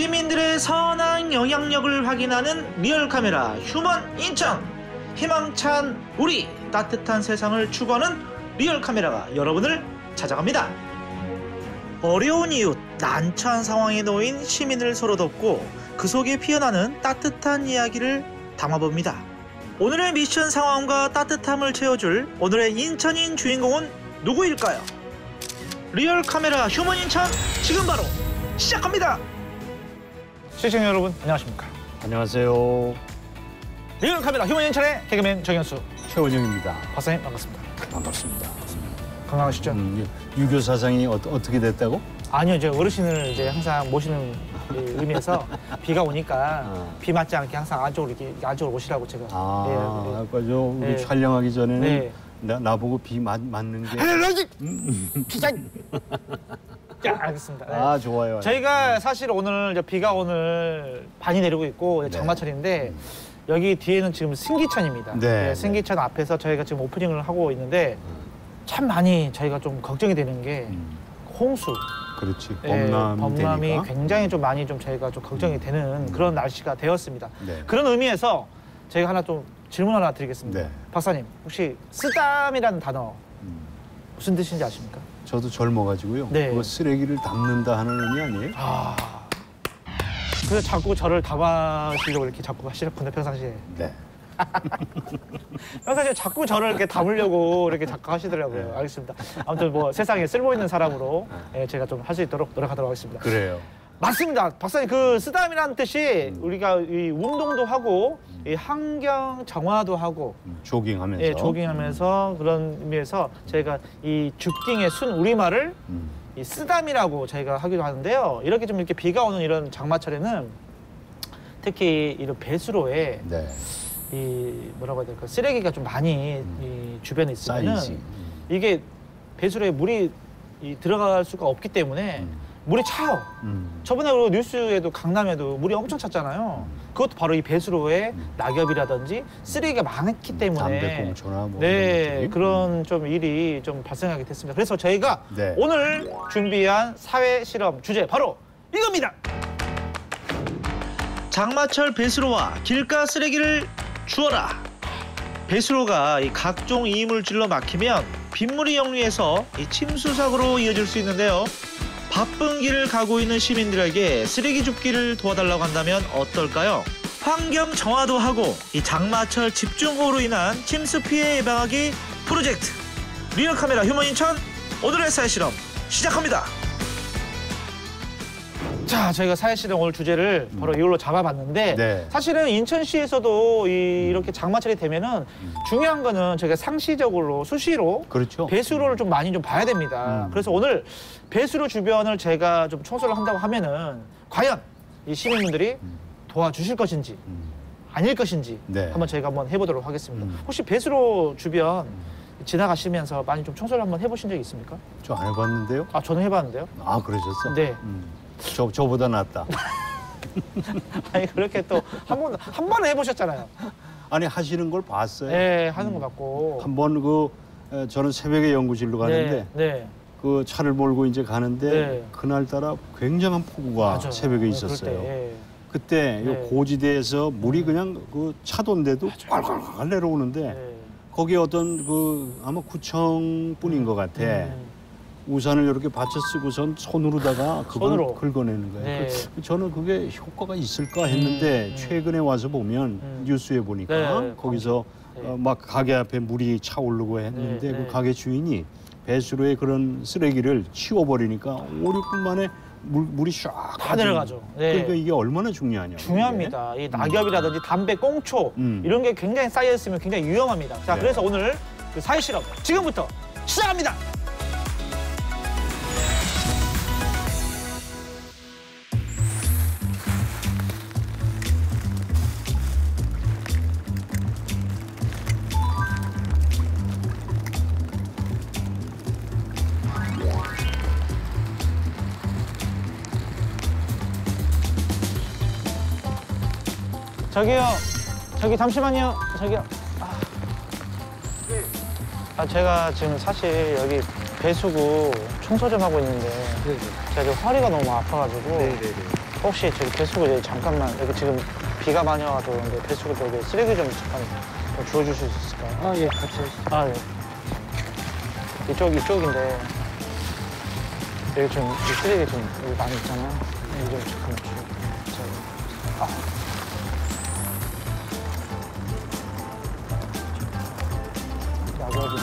시민들의 선한 영향력을 확인하는 리얼카메라 휴먼 인천. 희망찬 우리 따뜻한 세상을 추구하는 리얼카메라가 여러분을 찾아갑니다. 어려운 이웃, 난처한 상황에 놓인 시민을 서로 돕고 그 속에 피어나는 따뜻한 이야기를 담아봅니다. 오늘의 미션 상황과 따뜻함을 채워줄 오늘의 인천인 주인공은 누구일까요? 리얼카메라 휴먼 인천 지금 바로 시작합니다. 시청자 여러분 안녕하십니까? 안녕하세요. 리얼카메라 휴먼 인천의 개그맨 정현수 최원영입니다. 박사님 반갑습니다. 반갑습니다. 건강하시죠? 유교 사상이 어떻게 됐다고? 아니요, 이제 어르신을 이제 항상 모시는 의미에서 비가 오니까 비 맞지 않게 항상 안쪽으로 오시라고 제가. 아까 저 우리 촬영하기 전에는 나보고 비 맞는 게. 비장. 자, 알겠습니다. 네. 아, 좋아요. 저희가 사실 오늘 이제 비가 오늘 많이 내리고 있고 장마철인데 여기 뒤에는 지금 승기천입니다. 네. 승기천 앞에서 저희가 지금 오프닝을 하고 있는데 참 많이 저희가 좀 걱정이 되는 게 홍수. 그렇지. 범람이 되니까. 굉장히 좀 많이 좀 저희가 좀 걱정이 되는 그런 날씨가 되었습니다. 네. 그런 의미에서 저희가 하나 좀 질문 하나 드리겠습니다. 네. 박사님, 혹시 쓰담이라는 단어 무슨 뜻인지 아십니까? 저도 젊어가지고요. 네. 그거 쓰레기를 담는다 하는 의미 아니에요? 아. 그래서 자꾸 저를 담아주려고 이렇게 자꾸 하시는군요, 평상시에. 네. 평상시에 자꾸 저를 이렇게 담으려고 이렇게 자꾸 하시더라고요. 알겠습니다. 아무튼 뭐 세상에 쓸모 있는 사람으로 제가 좀 할 수 있도록 노력하도록 하겠습니다. 그래요. 맞습니다. 박사님, 그 쓰담이라는 뜻이 우리가 이 운동도 하고 이 환경 정화도 하고 조깅하면서. 예, 조깅하면서 그런 의미에서 저희가 이 죽딩의 순 우리말을 이 쓰담이라고 저희가 하기도 하는데요. 이렇게 좀 이렇게 비가 오는 이런 장마철에는 특히 이런 배수로에 이 뭐라고 해야 될까, 쓰레기가 좀 많이 이 주변에 있으면은 이게 배수로에 물이 들어갈 수가 없기 때문에 물이 차요. 저번에 그리고 뉴스에도 강남에도 물이 엄청 찼잖아요. 그것도 바로 이 배수로에 낙엽이라든지 쓰레기가 많기 때문에 담배꽁초나 뭐 그런 좀 일이 좀 발생하게 됐습니다. 그래서 저희가 오늘 준비한 사회 실험 주제 바로 이겁니다. 장마철 배수로와 길가 쓰레기를 주어라. 배수로가 이 각종 이물질로 막히면 빗물이 역류해서 이 침수 사고로 이어질 수 있는데요. 바쁜 길을 가고 있는 시민들에게 쓰레기 줍기를 도와달라고 한다면 어떨까요? 환경 정화도 하고 이 장마철 집중호우로 인한 침수 피해 예방하기 프로젝트 리얼카메라 휴먼 인천 오늘의 사회 실험 시작합니다. 자, 저희가 사회 실험 오늘 주제를 바로 이걸로 잡아봤는데 사실은 인천시에서도 이렇게 장마철이 되면은 중요한 거는 저희가 상시적으로 수시로 배수로를 좀 많이 좀 봐야 됩니다. 그래서 오늘 배수로 주변을 제가 좀 청소를 한다고 하면은 과연 이 시민분들이 도와주실 것인지 아닐 것인지 한번 저희가 한번 해보도록 하겠습니다. 혹시 배수로 주변 지나가시면서 많이 좀 청소를 한번 해보신 적이 있습니까? 저 안 해봤는데요. 아, 저는 해봤는데요. 아, 그러셨어? 네. 저보다 낫다. 아니, 그렇게 또 한 번 해보셨잖아요. 아니, 하시는 걸 봤어요. 네, 하는 거 봤고. 한 번 저는 새벽에 연구실로 가는데 그 차를 몰고 이제 가는데 그날따라 굉장한 폭우가 새벽에 있었어요. 그때 이 고지대에서 물이 그냥 그 차도인데도 콸콸콸 내려오는데 거기에 어떤 아마 구청 분인 것 같아. 우산을 이렇게 받쳐 쓰고선 손으로다가 그걸 긁어내는 거예요. 저는 그게 효과가 있을까 했는데 최근에 와서 보면 뉴스에 보니까 거기서 막 가게 앞에 물이 차오르고 했는데 그 가게 주인이 배수로에 그런 쓰레기를 치워버리니까 5, 6분 만에 물이 쫙 다 내려가죠. 그러니까 이게 얼마나 중요하냐. 중요합니다. 이 낙엽이라든지 담배, 꽁초 이런 게 굉장히 쌓여 있으면 굉장히 위험합니다. 자, 그래서 오늘 그 사회 실험 지금부터 시작합니다. 저기요, 저기 잠시만요, 저기요. 제가 지금 사실 여기 배수구 청소 좀 하고 있는데 제가 지금 허리가 너무 아파가지고 혹시 저기 배수구 여기 잠깐만 여기 지금 비가 많이 와서 그런데 배수구 여기 쓰레기 좀 잠깐 좀 주워줄 수 있을까요? 아, 예, 같이 하시죠. 아, 네. 이쪽인데 여기 좀 이 쓰레기 좀 여기 많이 있잖아요. 여기 좀 잠깐만 주세요. 아. 야구하기.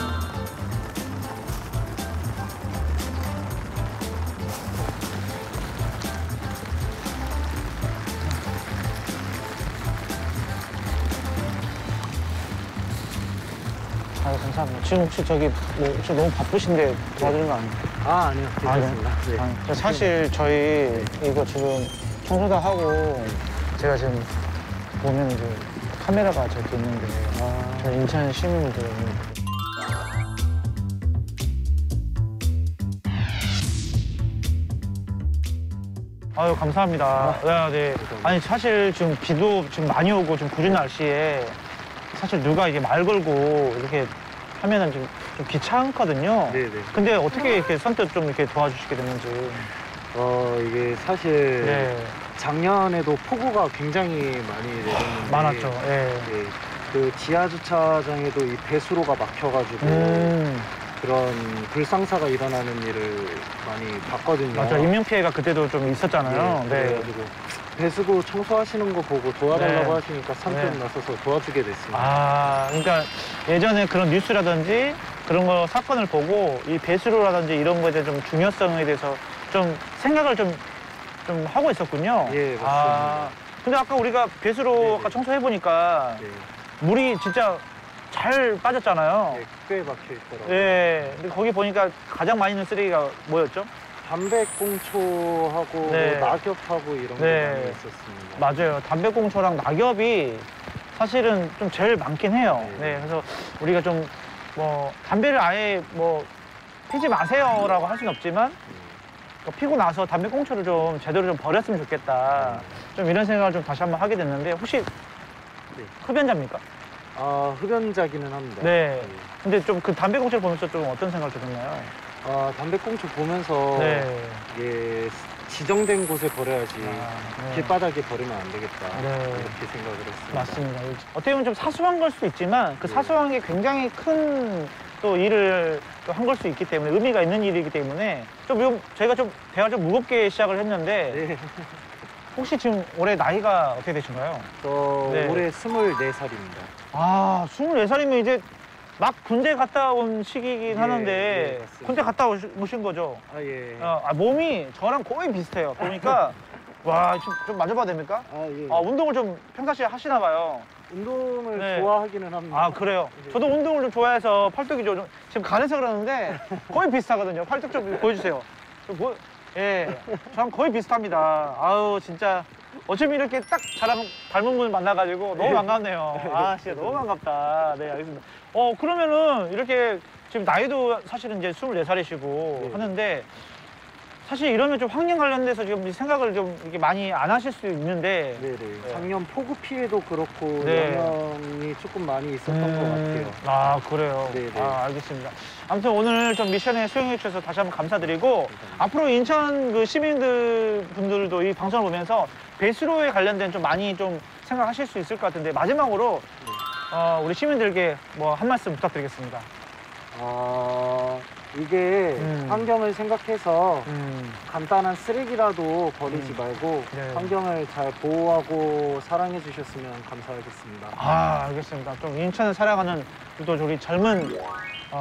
아유, 감사합니다. 지금 혹시 저기 뭐 혹시 너무 바쁘신데 도와드리는 거 아니에요? 아, 아니요. 괜찮습니다. 네. 아니, 사실 저희 이거 지금 청소 다 하고 제가 지금 보면 이제 카메라가 저기 있는데 저 인천 시민들 아유 감사합니다. 네. 아니 사실 지금 비도 지금 많이 오고 지금 구린 날씨에 사실 누가 이게 말 걸고 이렇게 하면은 좀 귀찮거든요. 네네. 근데 어떻게 이렇게 선뜻 좀 이렇게 도와주시게 됐는지. 이게 사실 네. 작년에도 폭우가 굉장히 많이 내렸는데 많았죠. 예. 예, 그 지하 주차장에도 이 배수로가 막혀가지고 그런 불상사가 일어나는 일을 많이 봤거든요. 맞아. 인명 피해가 그때도 좀 있었잖아요. 네. 그래가지고 배수구 청소하시는 거 보고 도와달라고 하시니까 선뜻 나서서 도와주게 됐습니다. 아, 그러니까 예전에 그런 뉴스라든지 그런 거 사건을 보고 이 배수로라든지 이런 거에 대한 좀 중요성에 대해서 좀 생각을 좀 하고 있었군요. 예, 맞습니다. 아, 근데 아까 우리가 배수로 아까 청소해보니까 물이 진짜 잘 빠졌잖아요. 네, 꽤 막혀 있더라고요. 예. 근데 거기 보니까 가장 많이 있는 쓰레기가 뭐였죠? 담배꽁초하고 뭐 낙엽하고 이런 게 많이 있었습니다. 맞아요. 담배꽁초랑 낙엽이 사실은 좀 제일 많긴 해요. 네. 그래서 우리가 좀 뭐 담배를 아예 뭐 피지 마세요라고 할 수는 없지만 피고 나서 담배꽁초를 좀 제대로 좀 버렸으면 좋겠다. 좀 이런 생각을 좀 다시 한번 하게 됐는데 혹시 흡연자입니까? 아, 흡연자기는 합니다. 네. 근데 좀 그 담배꽁초를 보면서 좀 어떤 생각을 들었나요? 담배꽁초 보면서 이게 지정된 곳에 버려야지 길바닥에 버리면 안 되겠다 이렇게 생각을 했습니다. 맞습니다. 어떻게 보면 좀 사소한 걸 수도 있지만 그 사소한 게 굉장히 큰 또 일을 또 한 걸 수 있기 때문에 의미가 있는 일이기 때문에 좀 저희가 좀 대화 좀 무겁게 시작을 했는데 혹시 지금 올해 나이가 어떻게 되신가요? 저 올해 24살입니다. 아, 24살이면 이제 막 군대 갔다 온 시기이긴 하는데 군대 갔다 오신 거죠? 아, 예. 몸이 저랑 거의 비슷해요. 보니까 와, 좀 만져봐도 됩니까? 운동을 좀 평상시에 하시나 봐요. 운동을 좋아하기는 합니다. 아, 그래요? 저도 운동을 좀 좋아해서 팔뚝이 지금 간해서 그러는데 거의 비슷하거든요. 팔뚝 좀 보여주세요. 저랑 거의 비슷합니다. 아우, 진짜 어쩜 이렇게 딱 저랑 닮은 분 만나가지고 너무 반갑네요. 아, 진짜 너무 반갑다. 네, 알겠습니다. 그러면은 이렇게 지금 나이도 사실은 이제 24살이시고 하는데 사실 이러면 좀 환경 관련돼서 지금 생각을 좀 이렇게 많이 안 하실 수 있는데 작년 폭우 피해도 그렇고 영향이 조금 많이 있었던 것 같아요. 아, 그래요? 아, 알겠습니다. 아무튼 오늘 좀 미션에 수용해 주셔서 다시 한번 감사드리고 앞으로 인천 그 시민들 분들도 이 방송을 보면서 배수로에 관련된 좀 많이 좀 생각하실 수 있을 것 같은데 마지막으로 우리 시민들께 뭐 한 말씀 부탁드리겠습니다. 이게 환경을 생각해서 간단한 쓰레기라도 버리지 말고 환경을 잘 보호하고 사랑해 주셨으면 감사하겠습니다. 아, 알겠습니다. 좀 인천을 사랑하는 또 우리 젊은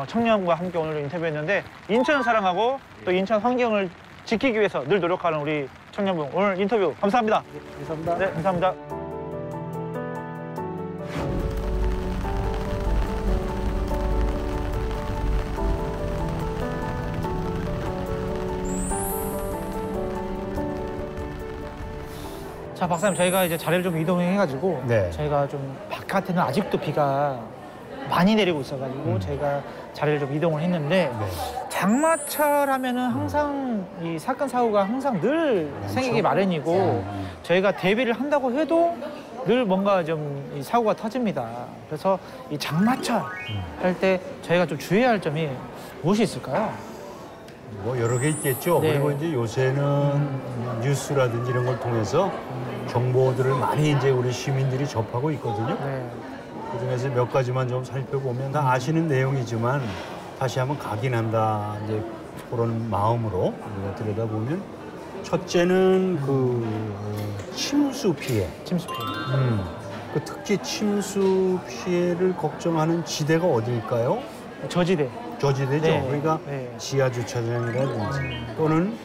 청년과 함께 오늘 인터뷰했는데 인천을 사랑하고 또 인천 환경을 지키기 위해서 늘 노력하는 우리 청년분 오늘 인터뷰 감사합니다. 감사합니다. 네, 감사합니다. 자, 박사님, 저희가 이제 자리를 좀 이동해가지고 저희가 좀 바깥에는 아직도 비가 많이 내리고 있어가지고 저희가 자리를 좀 이동을 했는데 장마철 하면은 항상 이 사건 사고가 항상 늘 생기기 마련이고 저희가 대비를 한다고 해도 늘 뭔가 좀 이 사고가 터집니다. 그래서 이 장마철 할 때 저희가 좀 주의해야 할 점이 무엇이 있을까요? 뭐 여러 개 있겠죠. 네. 그리고 이제 요새는 뉴스라든지 이런 걸 통해서 정보들을 많이 이제 우리 시민들이 접하고 있거든요. 네. 그중에서 몇 가지만 좀 살펴보면 다 아시는 내용이지만 다시 한번 각인한다 이제 그런 마음으로 우리가 들여다보면 첫째는 그 침수 피해. 침수 피해. 그 특히 침수 피해를 걱정하는 지대가 어디일까요? 저지대. 저지대죠. 네. 그러니까 네. 지하 주차장이라든지 또는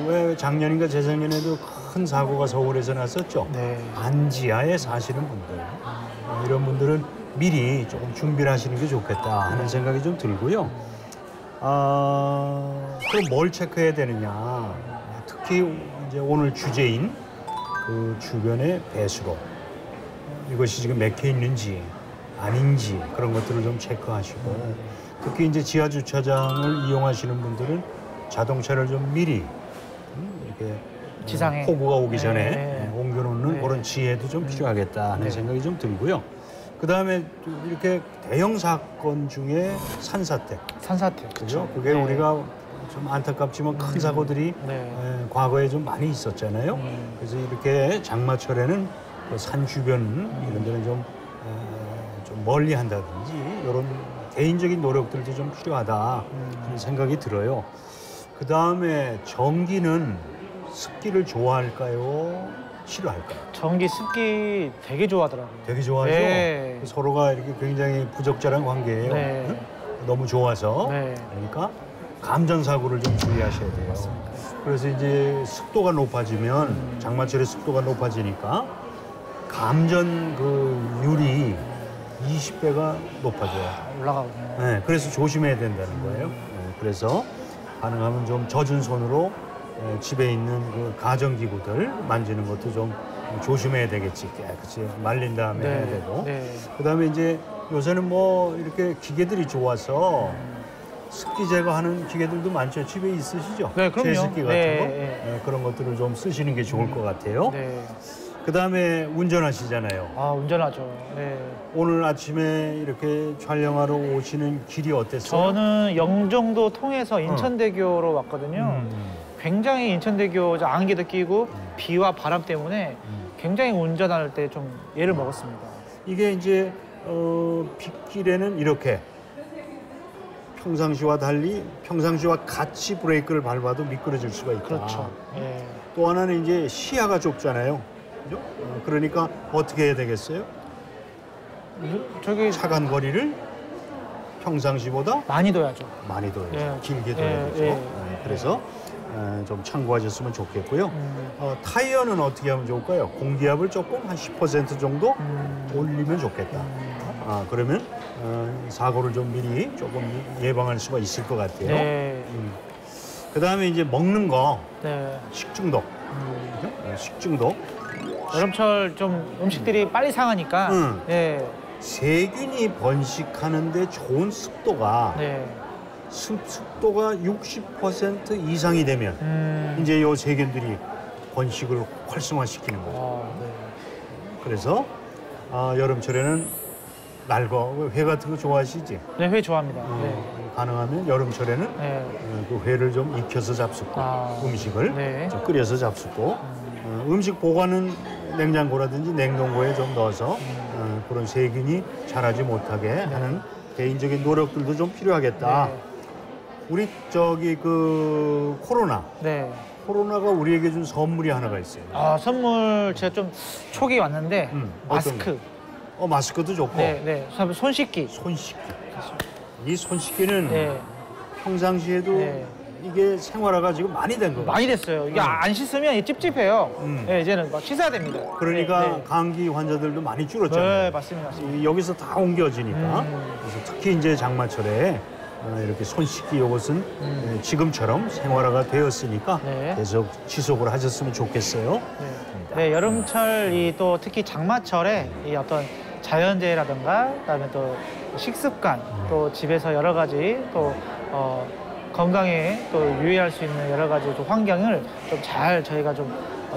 왜 작년인가 재작년에도 큰 사고가 서울에서 났었죠. 네. 반지하에 사시는 분들 이런 분들은 미리 조금 준비를 하시는 게 좋겠다 하는 생각이 좀 들고요. 그럼 뭘 체크해야 되느냐? 특히 이제 오늘 주제인 그 주변의 배수로 이것이 지금 막혀 있는지 아닌지 그런 것들을 좀 체크하시고 특히 이제 지하 주차장을 이용하시는 분들은 자동차를 좀 미리 이렇게 지상에 폭우가 오기 전에 네. 옮겨놓는 네. 그런 지혜도 좀 필요하겠다 하는 네. 생각이 좀 들고요. 그 다음에 이렇게 대형 사건 중에 산사태. 산사태. 그죠? 그게 네. 우리가 좀 안타깝지만 큰 사고들이 네. 과거에 좀 많이 있었잖아요. 그래서 이렇게 장마철에는 그 산 주변 이런 데는 좀 멀리 한다든지 이런 개인적인 노력들도 좀 필요하다 그런 생각이 들어요. 그 다음에 전기는 습기를 좋아할까요? 싫어할까요? 전기 습기 되게 좋아하더라고요. 되게 좋아하죠. 네. 서로가 이렇게 굉장히 부적절한 관계예요. 네. 응? 너무 좋아서 네. 그러니까 감전 사고를 좀 주의하셔야 돼요. 그래서 이제 습도가 높아지면 장마철에 습도가 높아지니까 감전 그 율이 20배가 높아져요. 올라가거든요. 네, 그래서 조심해야 된다는 거예요. 네, 그래서 가능하면 좀 젖은 손으로 집에 있는 그 가전기구들 만지는 것도 좀 조심해야 되겠지. 깨끗이 말린 다음에 해야 되고. 네. 그다음에 이제 요새는 뭐 이렇게 기계들이 좋아서 습기 제거하는 기계들도 많죠. 집에 있으시죠? 네, 그럼요. 제습기 같은 네, 거. 네. 네, 그런 것들을 좀 쓰시는 게 좋을 것 같아요. 네. 그다음에 운전하시잖아요. 아, 운전하죠. 네. 오늘 아침에 이렇게 촬영하러 오시는 길이 어땠어요? 저는 영종도 통해서 인천대교로 왔거든요. 굉장히 인천대교 안개도 끼고 비와 바람 때문에 굉장히 운전할 때 좀 예를 먹었습니다. 이게 이제 빗길에는 이렇게 평상시와 달리 평상시와 같이 브레이크를 밟아도 미끄러질 수가 있다. 그렇죠. 예. 또 하나는 이제 시야가 좁잖아요. 그죠? 그러니까 어떻게 해야 되겠어요? 저기 차간 거리를 평상시보다 많이 둬야죠. 많이 둬야죠. 예. 길게 둬야죠. 예. 그래서 좀 참고하셨으면 좋겠고요. 타이어는 어떻게 하면 좋을까요? 공기압을 조금 한 10% 정도 올리면 좋겠다. 그러면 사고를 좀 미리 조금 예방할 수가 있을 것 같아요. 네. 그다음에 이제 먹는 거 네. 식중독. 그죠? 식중독. 여름철 좀 음식들이 빨리 상하니까. 예. 세균이 번식하는데 좋은 습도가 네. 습도가 60% 이상이 되면 이제 요 세균들이 번식을 활성화시키는 거죠. 네. 그래서 여름철에는 날거 회 같은 거 좋아하시지? 네, 회 좋아합니다. 네. 가능하면 여름철에는 네. 그 회를 좀 익혀서 잡숫고 음식을 네. 좀 끓여서 잡숫고 음식 보관은 냉장고라든지 냉동고에 좀 넣어서 그런 세균이 자라지 못하게 하는 개인적인 노력들도 좀 필요하겠다. 네. 우리 저기 그 네. 코로나가 우리에게 준 선물이 하나가 있어요. 선물 제가 좀 촉이 왔는데 마스크. 마스크도 좋고. 네, 네. 손 씻기. 손 씻기. 이 손 씻기는 네. 평상시에도 네. 이게 생활화가 지금 많이 된 거예요. 많이 됐어요. 이게 안 씻으면 이게 찝찝해요. 네, 이제는 막 씻어야 됩니다. 그러니까 네, 네. 감기 환자들도 많이 줄었잖아요. 네, 맞습니다. 맞습니다. 여기서 다 옮겨지니까. 그래서 특히 이제 장마철에 이렇게 손 씻기 이것은 지금처럼 생활화가 되었으니까 네. 계속 지속을 하셨으면 좋겠어요. 네, 여름철 또 특히 장마철에 이 어떤 자연재해라든가 그다음에 또 식습관 또 집에서 여러 가지 또 건강에 또 유의할 수 있는 여러 가지 좀 환경을 좀 잘 저희가 좀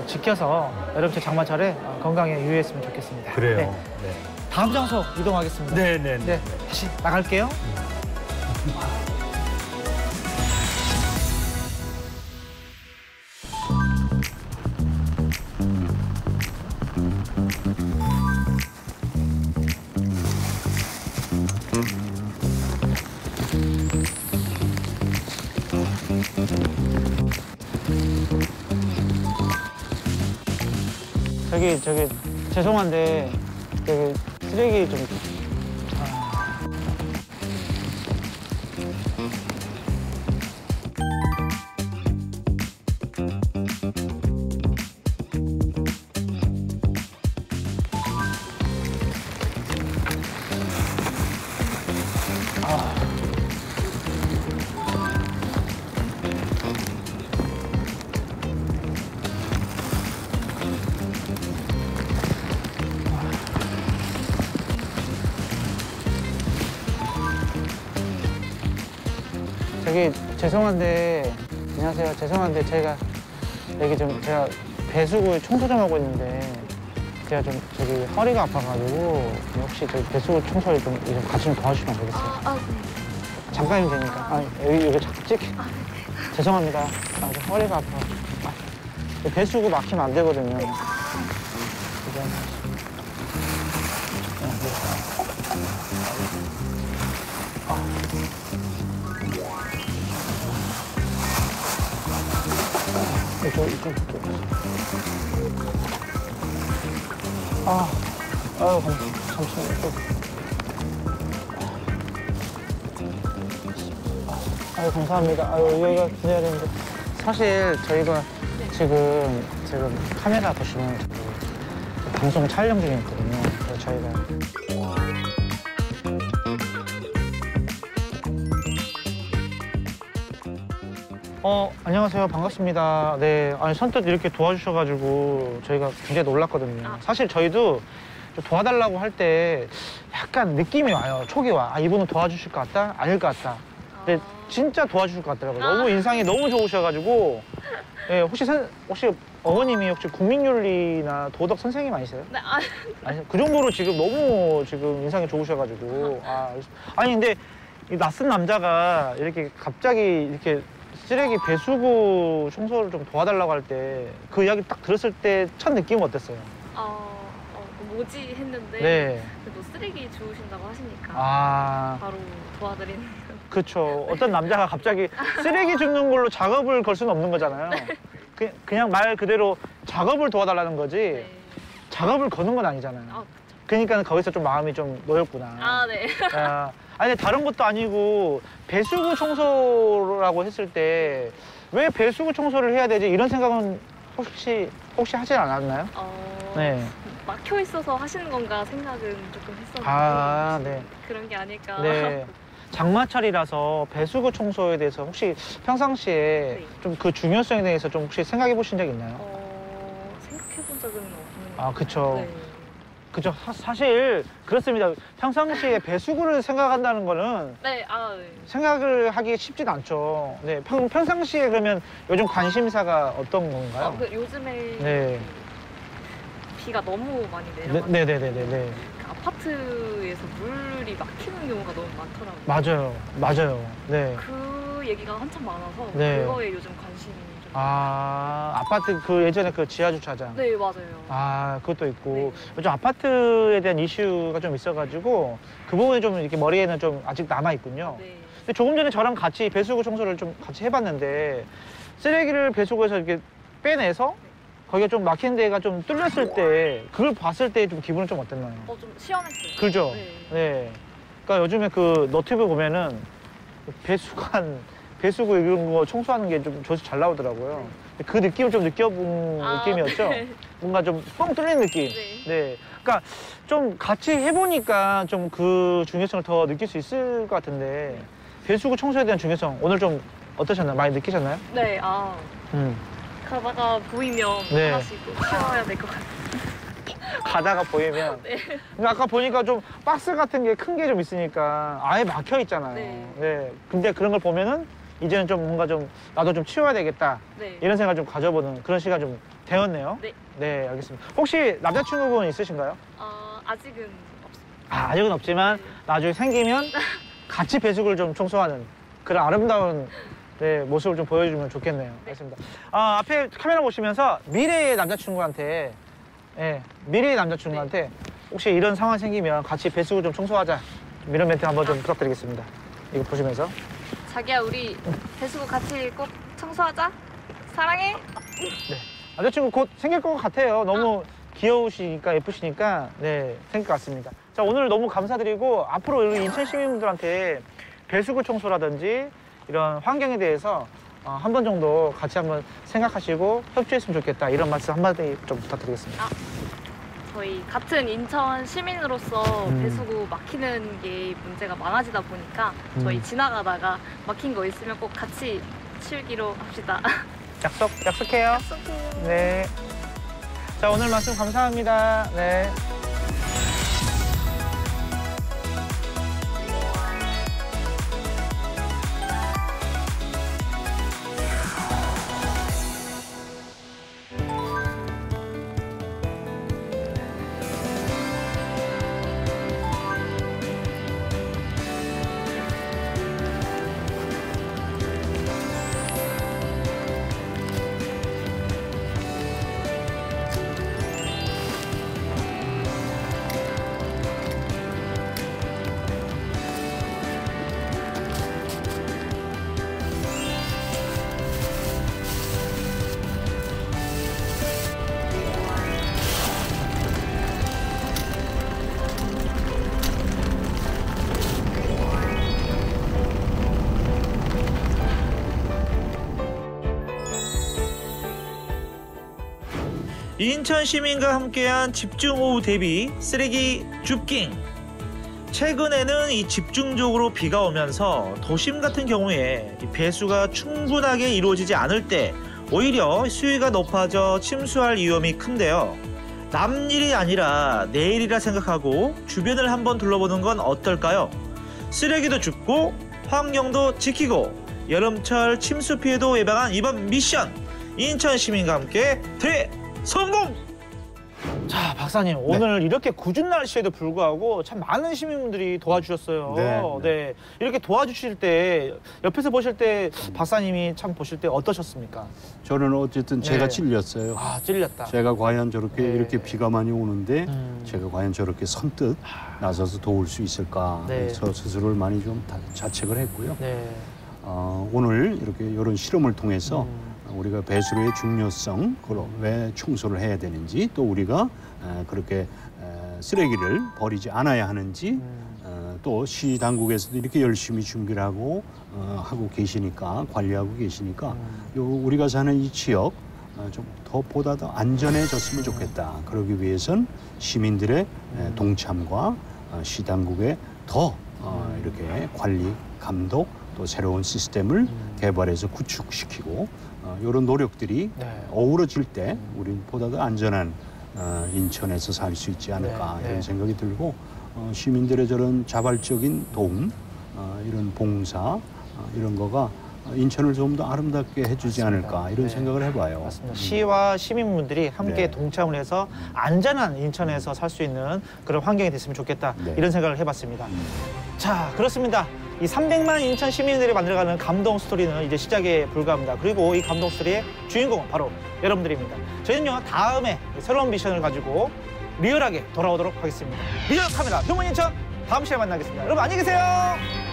지켜서 여름철 장마철에 건강에 유의했으면 좋겠습니다. 그래요. 네. 네. 다음 장소 이동하겠습니다. 네. 다시 나갈게요. 저기 죄송한데 여기 쓰레기 좀 저기 죄송한데 안녕하세요. 죄송한데 제가 여기 좀 제가 배수구 청소 좀 하고 있는데 제가 좀 저기 허리가 아파가지고 혹시 저기 배수구 청소를 좀 같이 좀 도와주시면 안 되겠어요? 네. 잠깐이면 되니까. 아, 여기 자꾸 찍. 죄송합니다. 아, 저 허리가 아파. 배수구 막히면 안 되거든요. 이쪽. 잠시만요. 감사합니다. 여기가 기다려야 되는데. 사실 저희가 지금 카메라 보시면 방송 촬영 중에 있거든요. 그래서 저희가. 안녕하세요. 반갑습니다. 네. 아니, 선뜻 이렇게 도와주셔가지고 저희가 굉장히 놀랐거든요. 사실 저희도 좀 도와달라고 할 때 약간 느낌이 와요. 촉이 와. 아, 이분은 도와주실 것 같다? 아닐 것 같다. 근데 진짜 도와주실 것 같더라고요. 너무 인상이 너무 좋으셔가지고. 네, 혹시 어머님이 혹시 국민윤리나 도덕 선생님 아니세요? 네, 아니, 그 정도로 지금 너무 지금 인상이 좋으셔가지고. 아니, 근데 이 낯선 남자가 이렇게 갑자기 이렇게 쓰레기 배수구 청소를 좀 도와달라고 할 때 그 이야기 딱 들었을 때 첫 느낌은 어땠어요? 뭐지 했는데 네. 그래도 쓰레기 주우신다고 하시니까 바로 도와드리는. 그렇죠. 어떤 남자가 갑자기 쓰레기 줍는 걸로 작업을 걸 수는 없는 거잖아요. 네. 그냥 말 그대로 작업을 도와달라는 거지 네. 작업을 거는 건 아니잖아요. 그쵸. 그러니까 거기서 좀 마음이 좀 놓였구나. 네. 아니 다른 것도 아니고 배수구 청소라고 했을 때 왜 배수구 청소를 해야 되지 이런 생각은 혹시 하진 않았나요? 네. 막혀 있어서 하시는 건가 생각은 조금 했었는데 네. 그런 게 아닐까. 네. 장마철이라서 배수구 청소에 대해서 혹시 평상시에 네. 좀 그 중요성에 대해서 좀 혹시 생각해 보신 적 있나요? 생각해 본 적은 없는 것 같아요. 그쵸. 네. 그죠. 사실 그렇습니다. 평상시에 배수구를 생각한다는 거는 네. 생각을 하기 쉽진 않죠. 네. 평상시에 그러면 요즘 관심사가 어떤 건가요? 요즘에 네. 비가 너무 많이 내려가지고 네네네네. 그 아파트에서 물이 막히는 경우가 너무 많더라고요. 맞아요. 네. 그 얘기가 한참 많아서 네. 그거에 요즘 관심이 좀. 아파트 예전에 그 지하 주차장. 네, 맞아요. 그것도 있고 네. 요즘 아파트에 대한 이슈가 좀 있어가지고 그 부분이 좀 이렇게 머리에는 좀 아직 남아 있군요. 네. 근데 조금 전에 저랑 같이 배수구 청소를 좀 같이 해봤는데 쓰레기를 배수구에서 이렇게 빼내서 거기가 좀 막힌 데가 좀 뚫렸을 때 그걸 봤을 때 좀 기분은 좀 어땠나요? 좀 시원했어요. 그죠? 네. 그러니까 요즘에 그 너튜브 보면은 배수구 이런 거 청소하는 게 좀 조회수 잘 나오더라고요. 그 느낌을 좀 느껴본 느낌이었죠? 네. 뭔가 좀 뻥 뚫린 느낌. 네. 그러니까 좀 같이 해보니까 좀 그 중요성을 더 느낄 수 있을 것 같은데 배수구 청소에 대한 중요성 오늘 좀 어떠셨나요? 많이 느끼셨나요? 네, 가다가 보이면 네. 하나씩 치워야 될 것 같아요. 가다가 보이면. 네. 근데 아까 보니까 좀 박스 같은 게 큰 게 좀 있으니까 아예 막혀 있잖아요. 네. 근데 그런 걸 보면은 이제는 좀 뭔가 좀 나도 좀 치워야 되겠다. 네. 이런 생각을 좀 가져보는 그런 시간 좀 되었네요. 네. 네, 알겠습니다. 혹시 남자친구분 있으신가요? 아직은 없습니다. 아직은 없지만 나중에 생기면 같이 배수구를 좀 청소하는 그런 아름다운 모습을 좀 보여주면 좋겠네요. 알겠습니다. 앞에 카메라 보시면서 미래의 남자친구한테 혹시 이런 상황 생기면 같이 배수구 좀 청소하자 이런 멘트 한번 좀 부탁드리겠습니다. 이거 보시면서. 자기야, 우리 배수구 같이 꼭 청소하자. 사랑해. 네. 남자친구 곧 생길 것 같아요. 너무 귀여우시니까 예쁘시니까 네 생길 것 같습니다. 자, 오늘 너무 감사드리고 앞으로 우리 인천 시민분들한테 배수구 청소라든지 이런 환경에 대해서 한 번 정도 같이 한번 생각하시고 협조했으면 좋겠다 이런 말씀 한마디 좀 부탁드리겠습니다. 저희 같은 인천 시민으로서 배수구 막히는 게 문제가 많아지다 보니까 저희 지나가다가 막힌 거 있으면 꼭 같이 치우기로 합시다. 약속해요. 약속해요. 네. 자, 오늘 말씀 감사합니다. 네. 인천 시민과 함께한 집중호우 대비 쓰레기 줍깅. 최근에는 이 집중적으로 비가 오면서 도심 같은 경우에 배수가 충분하게 이루어지지 않을 때 오히려 수위가 높아져 침수할 위험이 큰데요. 남일이 아니라 내일이라 생각하고 주변을 한번 둘러보는 건 어떨까요? 쓰레기도 줍고 환경도 지키고 여름철 침수 피해도 예방한 이번 미션, 인천 시민과 함께 성공! 자, 박사님, 오늘 이렇게 궂은 날씨에도 불구하고 참 많은 시민분들이 도와주셨어요. 네. 이렇게 도와주실 때, 옆에서 보실 때 박사님이 참 보실 때 어떠셨습니까? 저는 어쨌든 제가 찔렸어요. 아, 찔렸다. 제가 과연 저렇게 이렇게 비가 많이 오는데 제가 과연 저렇게 선뜻 나서서 도울 수 있을까. 저 스스로를 많이 좀 자책을 했고요. 오늘 이렇게 이런 실험을 통해서 우리가 배수로의 중요성, 그걸 왜 청소를 해야 되는지, 또 우리가 그렇게 쓰레기를 버리지 않아야 하는지, 또 시 당국에서도 이렇게 열심히 준비를 하고 계시니까, 관리하고 계시니까 우리가 사는 이 지역 좀 보다 더 안전해졌으면 좋겠다. 그러기 위해선 시민들의 동참과 시 당국의 더 이렇게 관리, 감독, 또 새로운 시스템을 개발해서 구축시키고 이런 노력들이 어우러질 때 우리는 보다 더 안전한 인천에서 살 수 있지 않을까 이런 생각이 들고 시민들의 저런 자발적인 도움, 이런 봉사 이런 거가 인천을 좀 더 아름답게 해주지 않을까 이런 생각을 해봐요. 맞습니다. 시와 시민분들이 함께 동참을 해서 안전한 인천에서 살 수 있는 그런 환경이 됐으면 좋겠다 이런 생각을 해봤습니다. 자, 그렇습니다. 이 300만 인천 시민들이 만들어가는 감동 스토리는 이제 시작에 불과합니다. 그리고 이 감동 스토리의 주인공은 바로 여러분들입니다. 저희는요, 다음에 새로운 미션을 가지고 리얼하게 돌아오도록 하겠습니다. 리얼 카메라 휴먼 인천 다음 시간에 만나겠습니다. 여러분 안녕히 계세요.